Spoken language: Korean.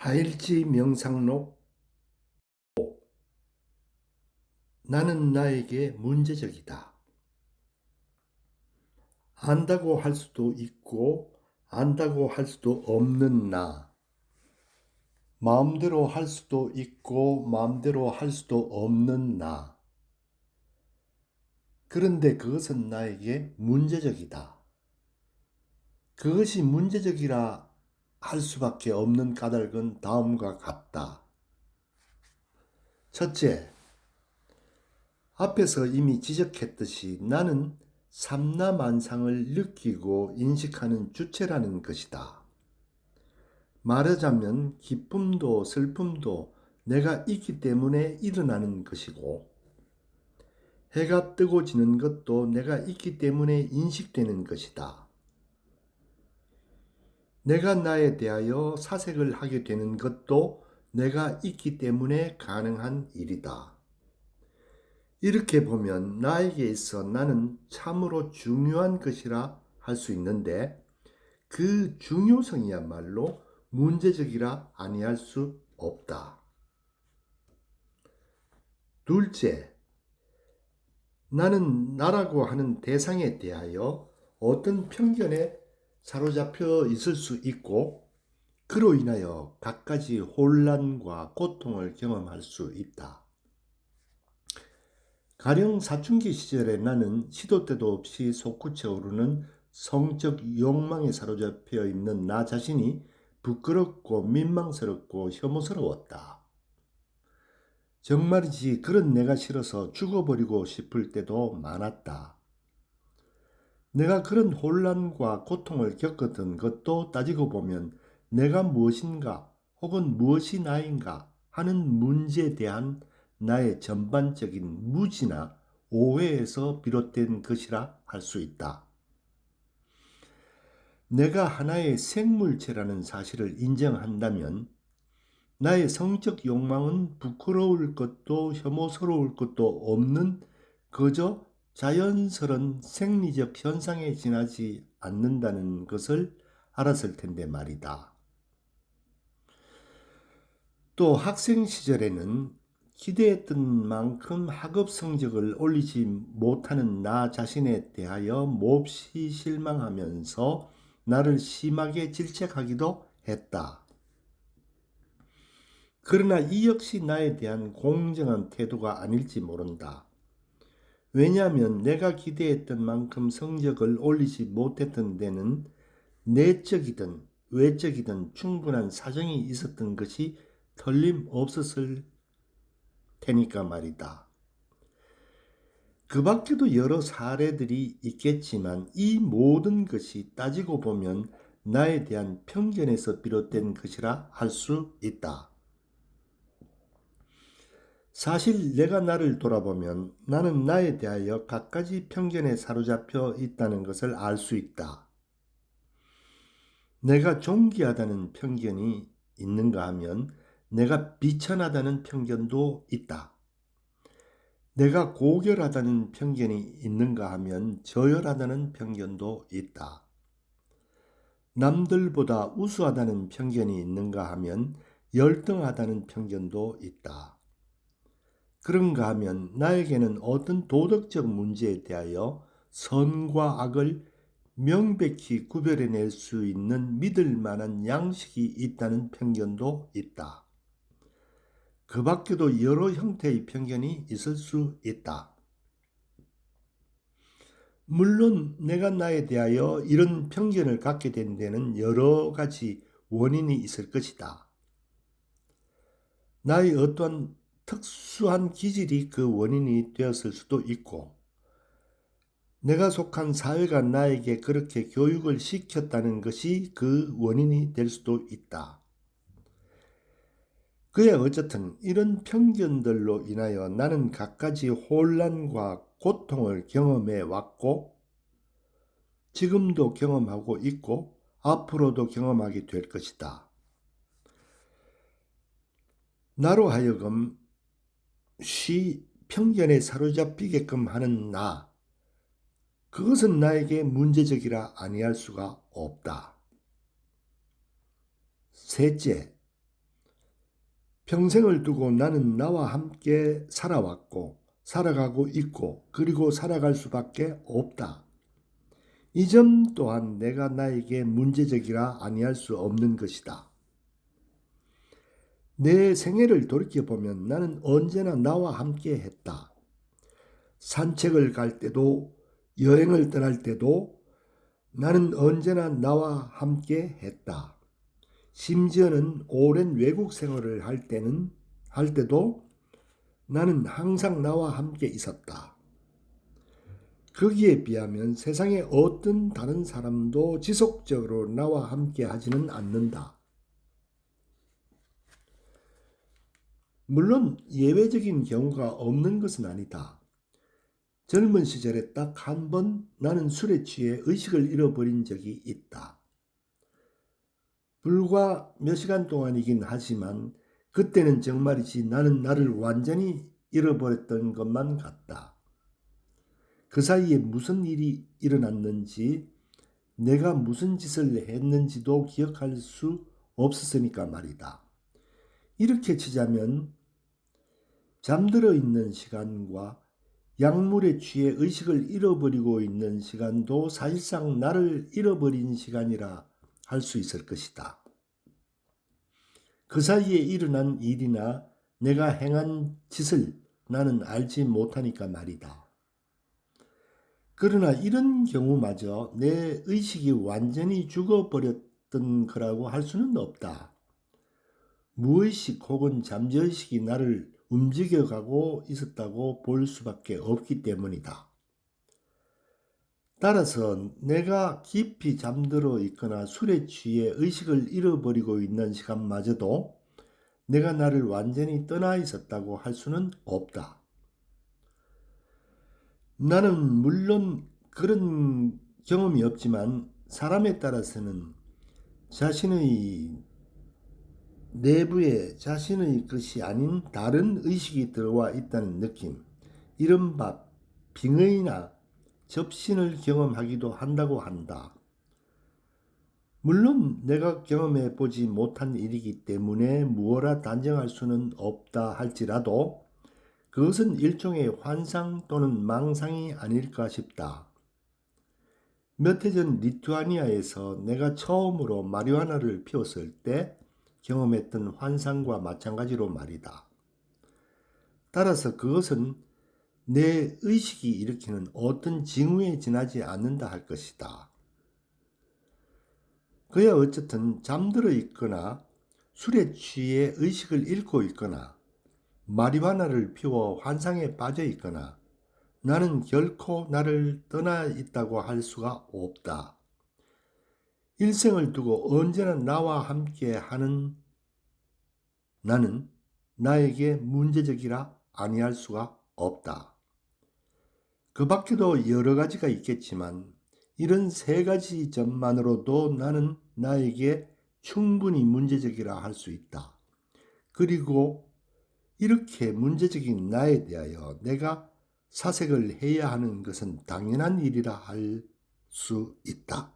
하일지 명상록. 나는 나에게 문제적이다. 안다고 할 수도 있고 안다고 할 수도 없는 나. 마음대로 할 수도 있고 마음대로 할 수도 없는 나. 그런데 그것은 나에게 문제적이다. 그것이 문제적이라 할 수밖에 없는 까닭은 다음과 같다. 첫째, 앞에서 이미 지적했듯이 나는 삼라만상을 느끼고 인식하는 주체라는 것이다. 말하자면 기쁨도 슬픔도 내가 있기 때문에 일어나는 것이고, 해가 뜨고 지는 것도 내가 있기 때문에 인식되는 것이다. 내가 나에 대하여 사색을 하게 되는 것도 내가 있기 때문에 가능한 일이다. 이렇게 보면 나에게 있어 나는 참으로 중요한 것이라 할 수 있는데, 그 중요성이야말로 문제적이라 아니할 수 없다. 둘째, 나는 나라고 하는 대상에 대하여 어떤 편견에 사로잡혀 있을 수 있고, 그로 인하여 갖가지 혼란과 고통을 경험할 수 있다. 가령 사춘기 시절에 나는 시도 때도 없이 솟구쳐 오르는 성적 욕망에 사로잡혀 있는 나 자신이 부끄럽고 민망스럽고 혐오스러웠다. 정말이지 그런 내가 싫어서 죽어버리고 싶을 때도 많았다. 내가 그런 혼란과 고통을 겪었던 것도 따지고 보면 내가 무엇인가 혹은 무엇이 나인가 하는 문제에 대한 나의 전반적인 무지나 오해에서 비롯된 것이라 할 수 있다. 내가 하나의 생물체라는 사실을 인정한다면 나의 성적 욕망은 부끄러울 것도 혐오스러울 것도 없는 그저 자연스런 생리적 현상에 지나지 않는다는 것을 알았을 텐데 말이다. 또 학생 시절에는 기대했던 만큼 학업 성적을 올리지 못하는 나 자신에 대하여 몹시 실망하면서 나를 심하게 질책하기도 했다. 그러나 이 역시 나에 대한 공정한 태도가 아닐지 모른다. 왜냐하면 내가 기대했던 만큼 성적을 올리지 못했던 데는 내적이든 외적이든 충분한 사정이 있었던 것이 틀림없었을 테니까 말이다. 그 밖에도 여러 사례들이 있겠지만 이 모든 것이 따지고 보면 나에 대한 편견에서 비롯된 것이라 할 수 있다. 사실 내가 나를 돌아보면 나는 나에 대하여 갖가지 편견에 사로잡혀 있다는 것을 알 수 있다. 내가 존귀하다는 편견이 있는가 하면 내가 비천하다는 편견도 있다. 내가 고결하다는 편견이 있는가 하면 저열하다는 편견도 있다. 남들보다 우수하다는 편견이 있는가 하면 열등하다는 편견도 있다. 그런가 하면 나에게는 어떤 도덕적 문제에 대하여 선과 악을 명백히 구별해낼 수 있는 믿을 만한 양식이 있다는 편견도 있다. 그 밖에도 여러 형태의 편견이 있을 수 있다. 물론 내가 나에 대하여 이런 편견을 갖게 된 데는 여러 가지 원인이 있을 것이다. 나의 어떠한 특수한 기질이 그 원인이 되었을 수도 있고, 내가 속한 사회가 나에게 그렇게 교육을 시켰다는 것이 그 원인이 될 수도 있다. 그야 어쨌든 이런 편견들로 인하여 나는 갖가지 혼란과 고통을 경험해 왔고, 지금도 경험하고 있고 앞으로도 경험하게 될 것이다. 나로 하여금 편견에 사로잡히게끔 하는 나, 그것은 나에게 문제적이라 아니할 수가 없다. 셋째, 평생을 두고 나는 나와 함께 살아왔고 살아가고 있고 그리고 살아갈 수밖에 없다. 이 점 또한 내가 나에게 문제적이라 아니할 수 없는 것이다. 내 생애를 돌이켜보면 나는 언제나 나와 함께 했다. 산책을 갈 때도 여행을 떠날 때도 나는 언제나 나와 함께 했다. 심지어는 오랜 외국 생활을 할 때도 나는 항상 나와 함께 있었다. 거기에 비하면 세상의 어떤 다른 사람도 지속적으로 나와 함께 하지는 않는다. 물론 예외적인 경우가 없는 것은 아니다. 젊은 시절에 딱 한 번 나는 술에 취해 의식을 잃어버린 적이 있다. 불과 몇 시간 동안이긴 하지만 그때는 정말이지 나는 나를 완전히 잃어버렸던 것만 같다. 그 사이에 무슨 일이 일어났는지 내가 무슨 짓을 했는지도 기억할 수 없었으니까 말이다. 이렇게 치자면 잠들어 있는 시간과 약물에 취해 의식을 잃어버리고 있는 시간도 사실상 나를 잃어버린 시간이라 할 수 있을 것이다. 그 사이에 일어난 일이나 내가 행한 짓을 나는 알지 못하니까 말이다. 그러나 이런 경우마저 내 의식이 완전히 죽어버렸던 거라고 할 수는 없다. 무의식 혹은 잠재의식이 나를 움직여가고 있었다고 볼 수밖에 없기 때문이다. 따라서 내가 깊이 잠들어 있거나 술에 취해 의식을 잃어버리고 있는 시간마저도 내가 나를 완전히 떠나 있었다고 할 수는 없다. 나는 물론 그런 경험이 없지만 사람에 따라서는 자신의 내부에 자신의 것이 아닌 다른 의식이 들어와 있다는 느낌, 이른바 빙의나 접신을 경험하기도 한다고 한다. 물론 내가 경험해 보지 못한 일이기 때문에 무엇라 단정할 수는 없다 할지라도 그것은 일종의 환상 또는 망상이 아닐까 싶다. 몇 해 전 리투아니아에서 내가 처음으로 마리화나를 피웠을 때 경험했던 환상과 마찬가지로 말이다. 따라서 그것은 내 의식이 일으키는 어떤 징후에 지나지 않는다 할 것이다. 그야 어쨌든 잠들어 있거나 술에 취해 의식을 잃고 있거나 마리화나를 피워 환상에 빠져 있거나 나는 결코 나를 떠나 있다고 할 수가 없다. 일생을 두고 언제나 나와 함께 하는 나는 나에게 문제적이라 아니할 수가 없다. 그 밖에도 여러 가지가 있겠지만 이런 세 가지 점만으로도 나는 나에게 충분히 문제적이라 할 수 있다. 그리고 이렇게 문제적인 나에 대하여 내가 사색을 해야 하는 것은 당연한 일이라 할 수 있다.